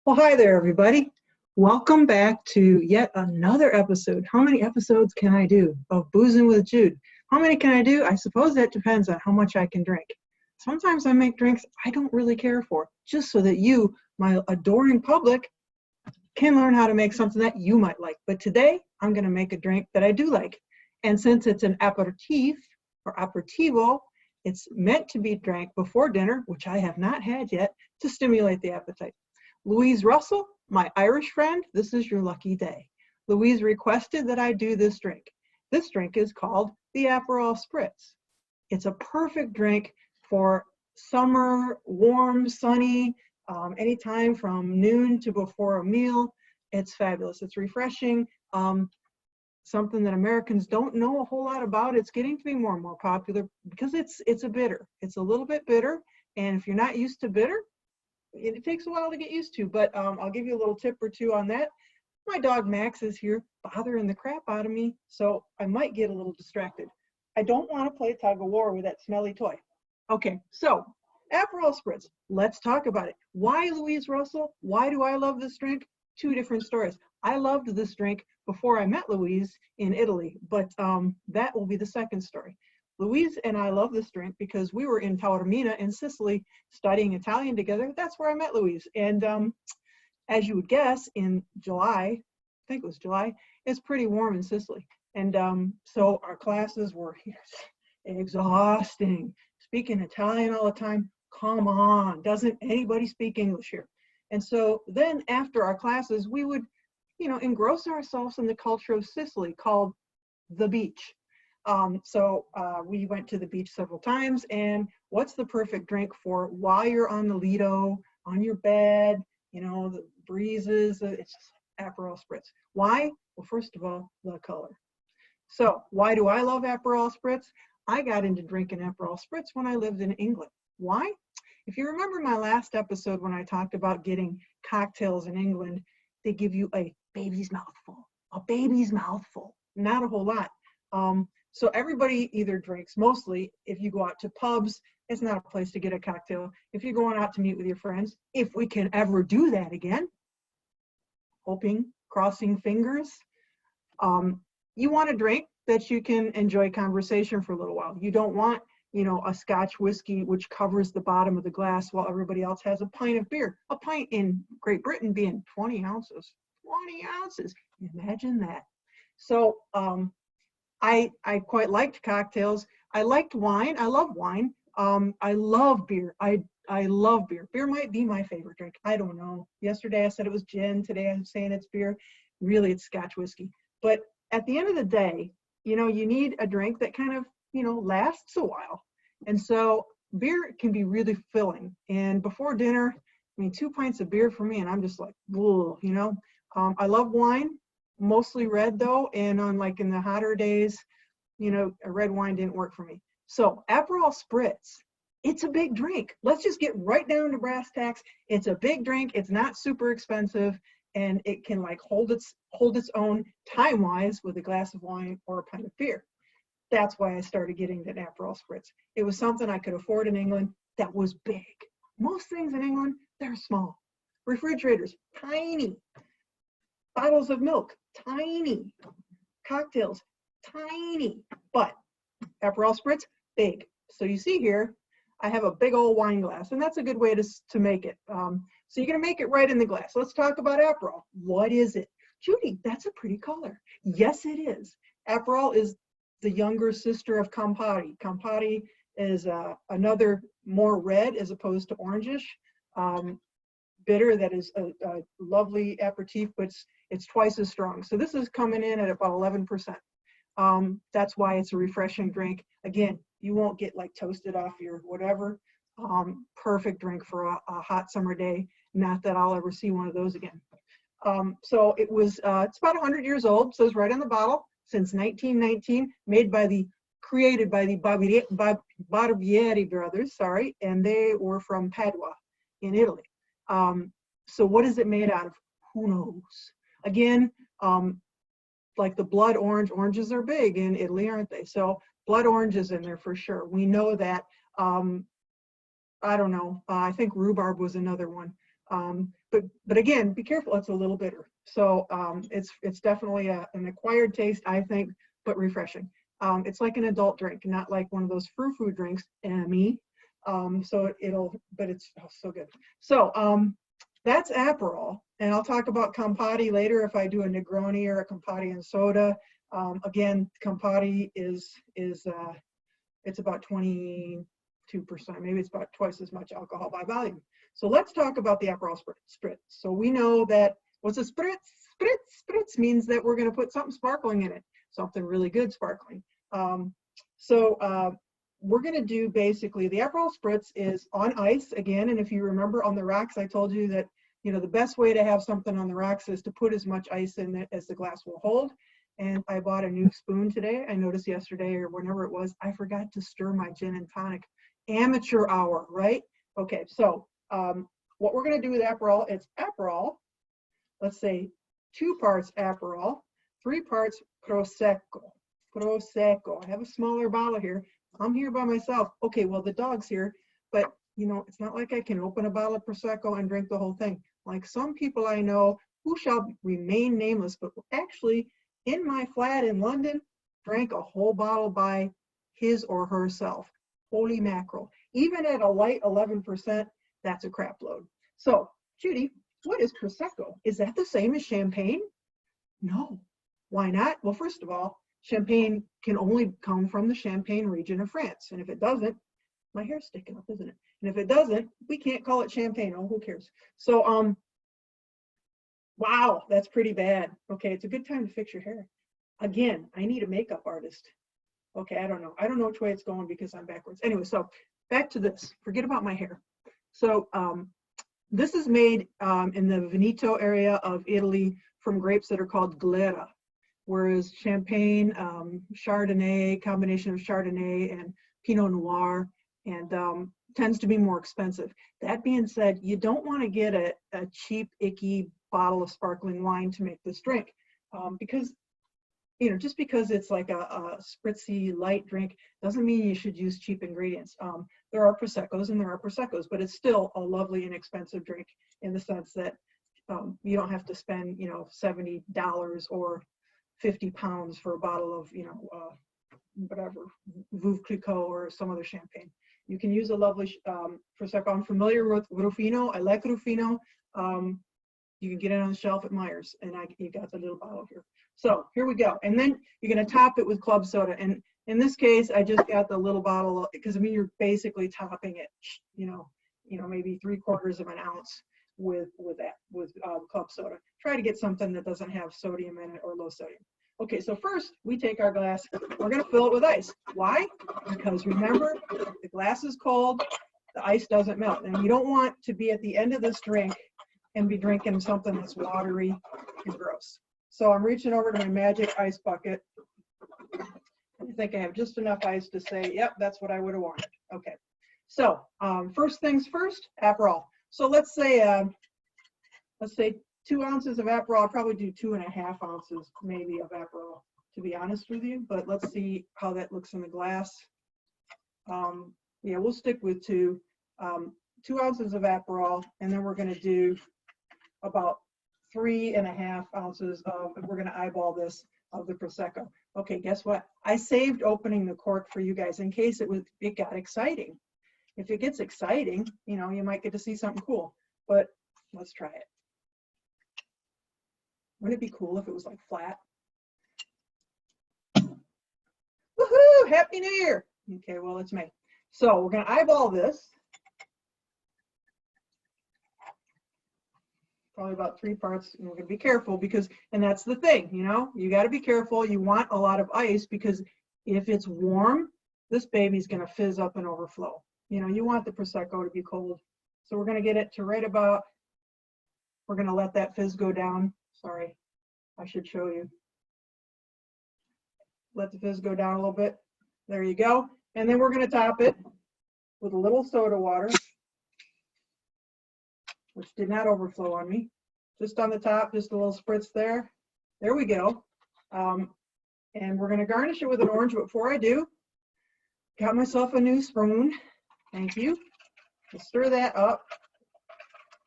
Well, hi there, everybody. Welcome back to yet another episode. How many episodes can I do of Boozin with Jude? How many can I do? I suppose that depends on how much I can drink. Sometimes I make drinks I don't really care for, just so that you, my adoring public, can learn how to make something that you might like. But today, I'm going to make a drink that I do like. And since it's an aperitif or aperitivo, it's meant to be drank before dinner, which I have not had yet, to stimulate the appetite. Louise Russell, my Irish friend, this is your lucky day. Louise requested that I do this drink. This drink is called the Aperol Spritz. It's a perfect drink for summer, warm, sunny, anytime from noon to before a meal. It's fabulous. It's refreshing. Something that Americans don't know a whole lot about. It's getting to be more and more popular because it's a bitter. It's a little bit bitter, and if you're not used to bitter, it takes a while to get used to, but I'll give you a little tip or two on that. My dog Max is here bothering the crap out of me, so I might get a little distracted. I don't want to play tug of war with that smelly toy. Okay, so Aperol Spritz, let's talk about it. Why Louise Russell? Why do I love this drink? Two different stories. I loved this drink before I met Louise in Italy, but that will be the second story. Louise and I love this drink because we were in Taormina in Sicily studying Italian together. That's where I met Louise. And as you would guess, in July, I think it was July, it's pretty warm in Sicily. And so our classes were exhausting. Speaking Italian all the time, come on, doesn't anybody speak English here? And so then after our classes, we would, engross ourselves in the culture of Sicily called the beach. We went to the beach several times, and what's the perfect drink for while you're on the Lido, on your bed, the breezes, it's just Aperol Spritz. Why? Well, first of all, the color. So why do I love Aperol Spritz? I got into drinking Aperol Spritz when I lived in England. Why? If you remember my last episode when I talked about getting cocktails in England, they give you a baby's mouthful, not a whole lot. So everybody either drinks, mostly if you go out to pubs, it's not a place to get a cocktail. If you're going out to meet with your friends, if we can ever do that again, crossing fingers, you want a drink that you can enjoy conversation for a little while. You don't want, a Scotch whiskey which covers the bottom of the glass while everybody else has a pint of beer. A pint in Great Britain being 20 ounces. 20 ounces. Imagine that. So, I quite liked cocktails. I liked wine. I love wine. I love beer. I love beer. Beer might be my favorite drink. I don't know. Yesterday I said it was gin. Today I'm saying it's beer. Really, it's Scotch whiskey. But at the end of the day, you need a drink that kind of, lasts a while. And so beer can be really filling. And before dinner, 2 pints of beer for me, and I'm just like, whoa, I love wine. Mostly red though, and on in the hotter days, a red wine didn't work for me. So Aperol Spritz, it's a big drink. Let's just get right down to brass tacks. It's a big drink. It's not super expensive, and it can hold its own time-wise with a glass of wine or a pint of beer. That's why I started getting the Aperol Spritz. It was something I could afford in England that was big. Most things in England, they're small. Refrigerators, tiny. Bottles of milk, tiny. Cocktails, tiny. But Aperol Spritz, big. So you see here, I have a big old wine glass, and that's a good way to make it. So you're going to make it right in the glass. Let's talk about Aperol. What is it? Judy, that's a pretty color. Yes, it is. Aperol is the younger sister of Campari. Campari is another more red as opposed to orangish. Bitter that is a lovely aperitif, but it's twice as strong. So this is coming in at about 11%. That's why it's a refreshing drink. Again, you won't get toasted off your whatever. Perfect drink for a hot summer day. Not that I'll ever see one of those again. So it's about 100 years old. Says right on the bottle, since 1919, created by the Barbieri brothers. And they were from Padua in Italy. So what is it made out of? Who knows? Again, the blood oranges are big in Italy, aren't they? So blood orange is in there for sure. We know that. I don't know. I think rhubarb was another one. But again, be careful, it's a little bitter. So it's definitely an acquired taste, I think, but refreshing. It's like an adult drink, not like one of those frou-frou drinks, me. But it's so good. So that's Aperol, and I'll talk about Campari later if I do a Negroni or a Campari and soda. Again, Campari is it's about 22%, maybe it's about twice as much alcohol by volume. So let's talk about the Aperol Spritz. So we know that what's a Spritz? Spritz means that we're going to put something sparkling in it, something really good sparkling. We're going to do basically the Aperol Spritz is on ice again, and if you remember on the rocks, I told you that the best way to have something on the rocks is to put as much ice in it as the glass will hold. And I bought a new spoon today. I noticed yesterday or whenever it was, I forgot to stir my gin and tonic. Amateur hour, right? Okay, so what we're going to do with Aperol, it's Aperol, let's say 2 parts Aperol, 3 parts Prosecco. Prosecco. I have a smaller bottle here. I'm here by myself. Okay, well, the dog's here, but it's not like I can open a bottle of Prosecco and drink the whole thing. Like some people I know who shall remain nameless, but actually in my flat in London, drank a whole bottle by his or herself. Holy mackerel. Even at a light 11%, that's a crap load. So, Judy, what is Prosecco? Is that the same as champagne? No. Why not? Well, first of all, champagne can only come from the Champagne region of France. And if it doesn't, my hair's sticking up, isn't it? And if it doesn't, we can't call it champagne. Oh, who cares? So, wow, that's pretty bad. Okay, it's a good time to fix your hair. Again, I need a makeup artist. Okay, I don't know. I don't know which way it's going because I'm backwards. Anyway, so back to this. Forget about my hair. So this is made in the Veneto area of Italy from grapes that are called Glera, whereas Champagne, Chardonnay, combination of Chardonnay and Pinot Noir, and tends to be more expensive. That being said, you don't want to get a cheap, icky bottle of sparkling wine to make this drink because just because it's like a spritzy light drink doesn't mean you should use cheap ingredients. There are Proseccos and there are Proseccos, but it's still a lovely inexpensive drink in the sense that you don't have to spend, $70 or 50 pounds for a bottle of, whatever, Veuve Clicquot or some other champagne. You can use a lovely Prosecco. I'm familiar with Ruffino. I like Ruffino. You can get it on the shelf at Myers, and you got the little bottle here. So here we go. And then you're going to top it with club soda. And in this case, I just got the little bottle because you're basically topping it, maybe 3/4 of an ounce with club soda. Try to get something that doesn't have sodium in it or low sodium. Okay, so first we take our glass. We're going to fill it with ice. Why? Because remember, the glass is cold, the ice doesn't melt. And you don't want to be at the end of this drink and be drinking something that's watery and gross. So I'm reaching over to my magic ice bucket. I think I have just enough ice to say, yep, that's what I would have wanted. Okay, so first things first, Aperol. So let's say 2 ounces of Aperol. I'll probably do 2.5 ounces maybe of Aperol, to be honest with you, but let's see how that looks in the glass. Yeah, we'll stick with 2. 2 ounces of Aperol, and then we're going to do about 3.5 ounces of, we're going to eyeball this, of the Prosecco. Okay, guess what? I saved opening the cork for you guys in case it got exciting. If it gets exciting, you might get to see something cool, but let's try it. Wouldn't it be cool if it was like flat? Woohoo! Happy New Year! Okay, well, it's May. So we're going to eyeball this. Probably about 3 parts, and we're going to be careful because, and that's the thing, you got to be careful. You want a lot of ice because if it's warm, this baby's going to fizz up and overflow. You want the Prosecco to be cold. So we're going to get it to right about, we're going to let that fizz go down. Sorry, I should show you. Let the fizz go down a little bit. There you go. And then we're going to top it with a little soda water, which did not overflow on me. Just on the top, just a little spritz there. There we go. And we're going to garnish it with an orange. But before I do, got myself a new spoon. Thank you. I'll stir that up.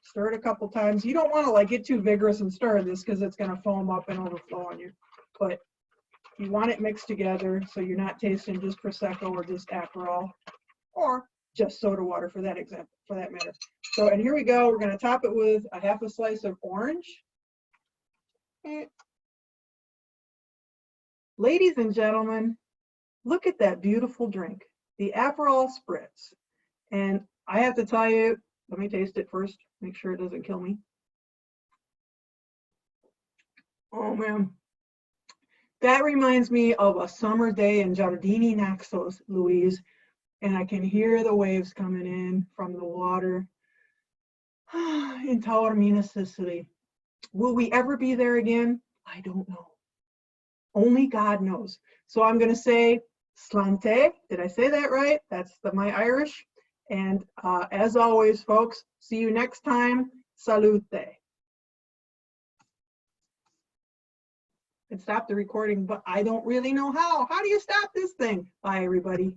Stir it a couple times. You don't want to like get too vigorous and stir this because it's going to foam up and overflow on you. But you want it mixed together so you're not tasting just Prosecco or just Aperol or just soda water for that example, for that matter. So, and here we go. We're going to top it with a half a slice of orange. Ladies and gentlemen, look at that beautiful drink, the Aperol Spritz. And I have to tell you, let me taste it first, make sure it doesn't kill me. Oh man, that reminds me of a summer day in Giardini Naxos, Louise, and I can hear the waves coming in from the water in Taormina, Sicily. Will we ever be there again? I don't know. Only God knows. So I'm going to say slante. Did I say that right? That's my Irish. And as always, folks, see you next time. Salute. And stop the recording, but I don't really know how. How do you stop this thing? Bye, everybody.